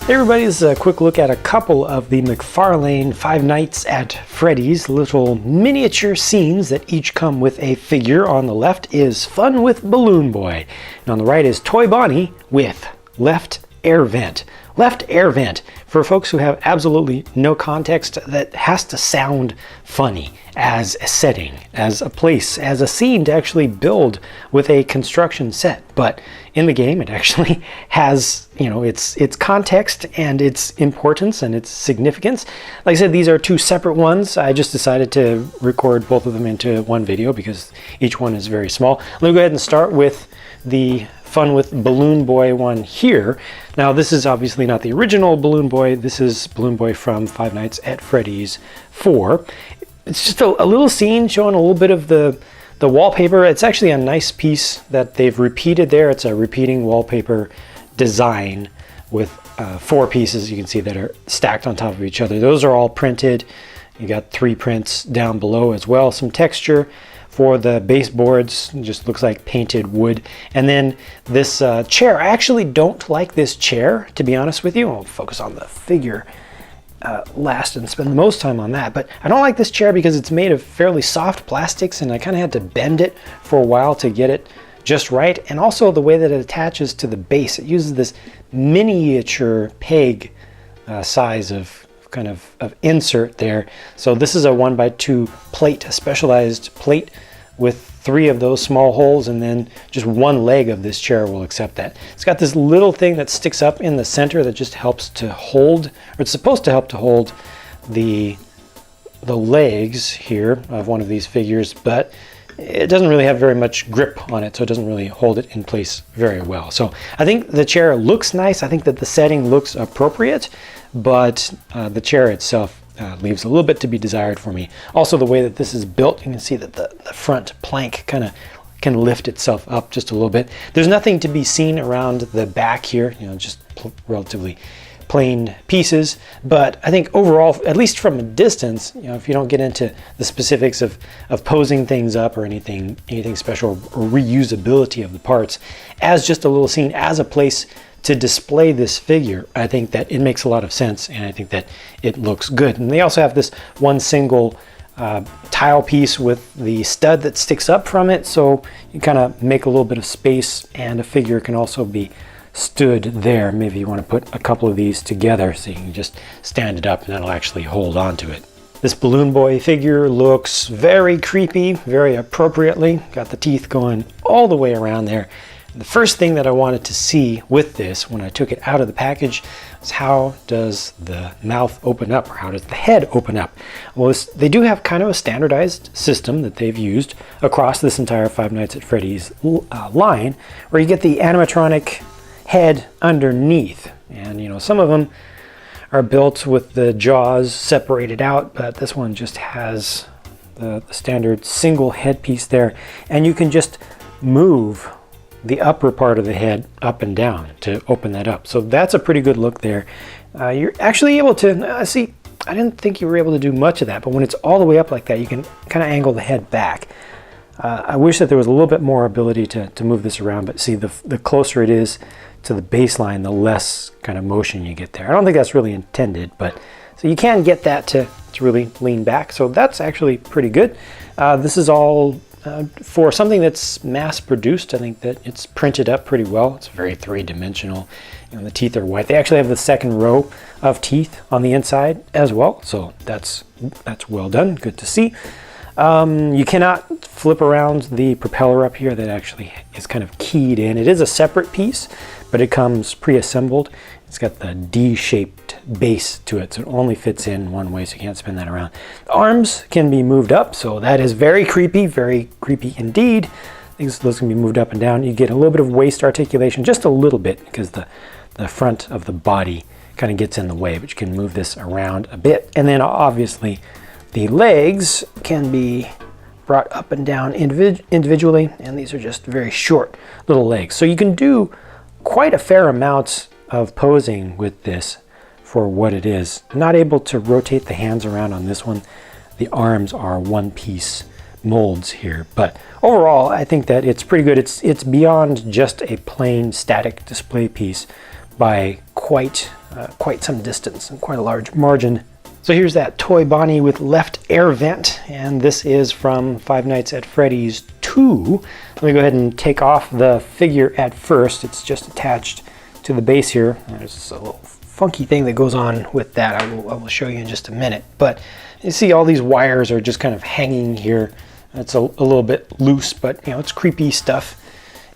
Hey everybody, this is a quick look at a couple of the McFarlane Five Nights at Freddy's little miniature scenes that each come with a figure. On the left is Fun with Balloon Boy, and on the right is Toy Bonnie with Left Air Vent. Left air vent, for folks who have absolutely no context, that has to sound funny as a setting, as a place, as a scene to actually build with a construction set. But in the game, it actually has, its context and its importance and its significance. Like I said, these are two separate ones. I just decided to record both of them into one video because each one is very small. Let me go ahead and start with the Fun with Balloon Boy one here. Now this is obviously not the original Balloon Boy. This is Balloon Boy from Five Nights at Freddy's 4. It's just a little scene showing a little bit of the wallpaper. It's actually a nice piece that they've repeated there. It's a repeating wallpaper design with 4 pieces you can see that are stacked on top of each other. Those are all printed. You got 3 prints down below as well. Some texture for the baseboards, it just looks like painted wood. And then this chair, I actually don't like this chair, to be honest with you. I'll focus on the figure last and spend the most time on that. But I don't like this chair because it's made of fairly soft plastics and I kind of had to bend it for a while to get it just right. And also the way that it attaches to the base. It uses this miniature peg size of kind of insert there. So this is a 1x2 plate, a specialized plate with 3 of those small holes, and then just one leg of this chair will accept that. It's got this little thing that sticks up in the center that just helps to hold, or it's supposed to help to hold the legs here of one of these figures, but it doesn't really have very much grip on it, so it doesn't really hold it in place very well. So I think the chair looks nice. I think that the setting looks appropriate, but the chair itself leaves a little bit to be desired for me. Also, the way that this is built, you can see that the front plank kind of can lift itself up just a little bit. There's nothing to be seen around the back here, just relatively plain pieces, but I think overall, at least from a distance, if you don't get into the specifics of posing things up or anything special or reusability of the parts, as just a little scene, as a place to display this figure, I think that it makes a lot of sense and I think that it looks good. And they also have this one single tile piece with the stud that sticks up from it, so you kind of make a little bit of space, and a figure can also be stood there. Maybe you want to put a couple of these together so you can just stand it up and that'll actually hold on to it. This Balloon Boy figure looks very creepy, very appropriately. Got the teeth going all the way around there. The first thing that I wanted to see with this when I took it out of the package was how does the mouth open up, or how does the head open up? Well, they do have kind of a standardized system that they've used across this entire Five Nights at Freddy's line, where you get the animatronic head underneath, and some of them are built with the jaws separated out, but this one just has the standard single head piece there, and you can just move the upper part of the head up and down to open that up. So that's a pretty good look there. You're actually able to see, I didn't think you were able to do much of that, but when it's all the way up like that, you can kind of angle the head back. I wish that there was a little bit more ability to move this around, but see, the closer it is to the baseline, the less kind of motion you get there. I don't think that's really intended, but so you can get that to really lean back. So that's actually pretty good. This is all for something that's mass produced. I think that it's printed up pretty well. It's very 3-dimensional. The teeth are white. They actually have the second row of teeth on the inside as well. So that's well done. Good to see. You cannot flip around the propeller up here. That actually is kind of keyed in. It is a separate piece, but it comes pre-assembled. It's got the D-shaped base to it, so it only fits in one way, so you can't spin that around. The arms can be moved up, so that is very creepy indeed. Those can be moved up and down. You get a little bit of waist articulation, just a little bit, because the front of the body kind of gets in the way, but you can move this around a bit. And then obviously the legs can be brought up and down individually, and these are just very short little legs. So you can do quite a fair amount of posing with this for what it is. Not able to rotate the hands around on this one. The arms are one-piece molds here, but overall I think that it's pretty good. It's beyond just a plain static display piece, by quite some distance and quite a large margin. So here's that toy Bonnie with left air vent, and this is from Five Nights at Freddy's 2. Let me go ahead and take off the figure at first. It's just attached to the base here. There's a little funky thing that goes on with that. I will show you in just a minute. But you see all these wires are just kind of hanging here. It's a little bit loose, but you know, it's creepy stuff.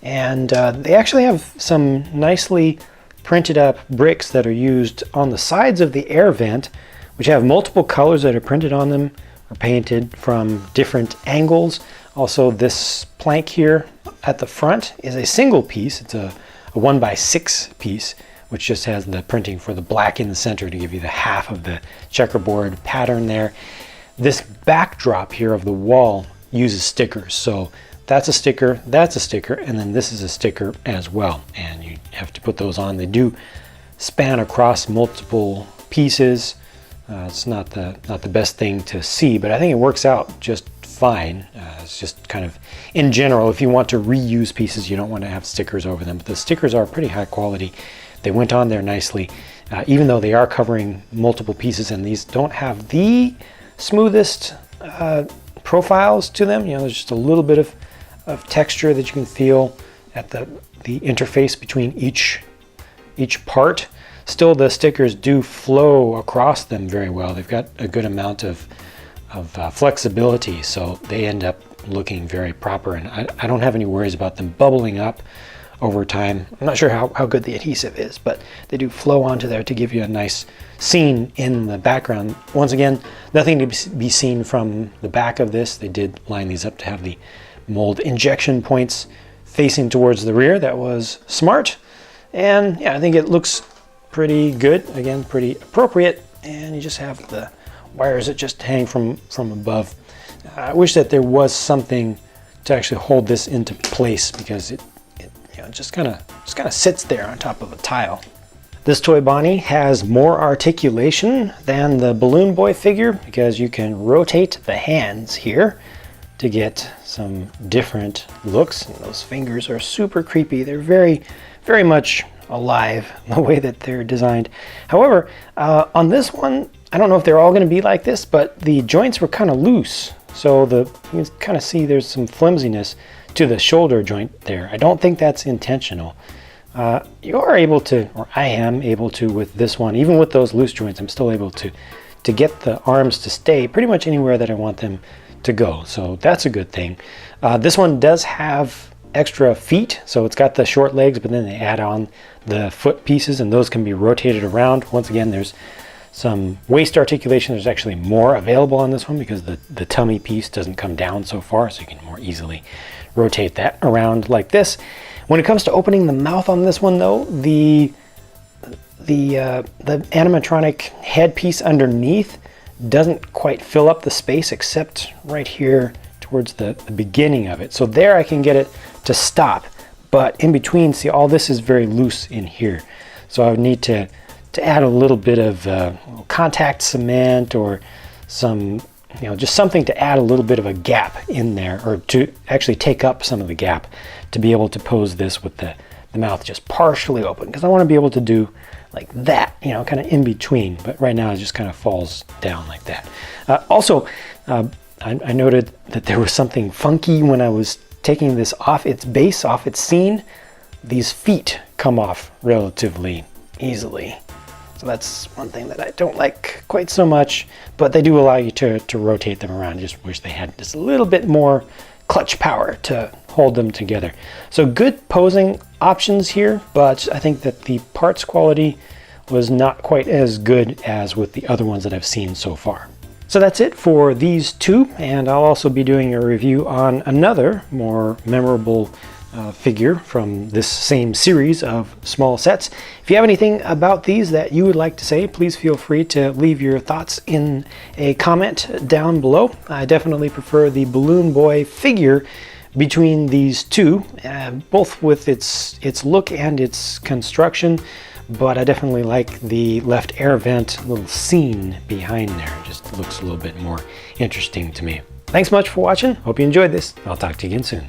And they actually have some nicely printed up bricks that are used on the sides of the air vent, which have multiple colors that are printed on them or painted from different angles. Also, this plank here at the front is a single piece. It's a 1x6 piece, which just has the printing for the black in the center to give you the half of the checkerboard pattern there. This backdrop here of the wall uses stickers. So that's a sticker, and then this is a sticker as well. And you have to put those on. They do span across multiple pieces. It's not the best thing to see, but I think it works out just fine. It's just kind of, in general, if you want to reuse pieces, you don't want to have stickers over them. But the stickers are pretty high quality. They went on there nicely, even though they are covering multiple pieces, and these don't have the smoothest profiles to them. You know, there's just a little bit of texture that you can feel at the interface between each part. Still, the stickers do flow across them very well. They've got a good amount of flexibility, so they end up looking very proper, and I don't have any worries about them bubbling up over time. I'm not sure how good the adhesive is, but they do flow onto there to give you a nice scene in the background. Once again, nothing to be seen from the back of this. They did line these up to have the mold injection points facing towards the rear. That was smart, and yeah, I think it looks pretty good. Again, pretty appropriate, and you just have the wires that just hang from above. I wish that there was something to actually hold this into place, because it you know, just kind of sits there on top of a tile. This toy Bonnie has more articulation than the Balloon Boy figure, because you can rotate the hands here to get some different looks. And those fingers are super creepy. They're very, very much alive the way that they're designed. However, on this one, I don't know if they're all going to be like this, but the joints were kind of loose. So you can kind of see there's some flimsiness to the shoulder joint there. I don't think that's intentional. You are able to, or I am able to with this one, even with those loose joints, I'm still able to get the arms to stay pretty much anywhere that I want them to go. So that's a good thing. This one does have extra feet, so it's got the short legs, but then they add on the foot pieces, and those can be rotated around. Once again, there's some waist articulation. There's actually more available on this one because the tummy piece doesn't come down so far, so you can more easily rotate that around like this. When it comes to opening the mouth on this one, though, the animatronic headpiece underneath doesn't quite fill up the space, except right here towards the beginning of it. So there I can get it to stop, but in between, see, all this is very loose in here. So I would need to add a little bit of contact cement or some, you know, just something to add a little bit of a gap in there, or to actually take up some of the gap to be able to pose this with the mouth just partially open, because I want to be able to do like that, you know, kind of in between. But right now it just kind of falls down like that. Also, I noted that there was something funky when I was taking this off its base, off its scene. These feet come off relatively easily. So that's one thing that I don't like quite so much, but they do allow you to rotate them around. I just wish they had just a little bit more clutch power to hold them together. So good posing options here, but I think that the parts quality was not quite as good as with the other ones that I've seen so far. So that's it for these two, and I'll also be doing a review on another more memorable figure from this same series of small sets. If you have anything about these that you would like to say, please feel free to leave your thoughts in a comment down below. I definitely prefer the Balloon Boy figure between these two, both with its look and its construction, but I definitely like the left air vent little scene behind there. It just looks a little bit more interesting to me. Thanks much for watching. Hope you enjoyed this. I'll talk to you again soon.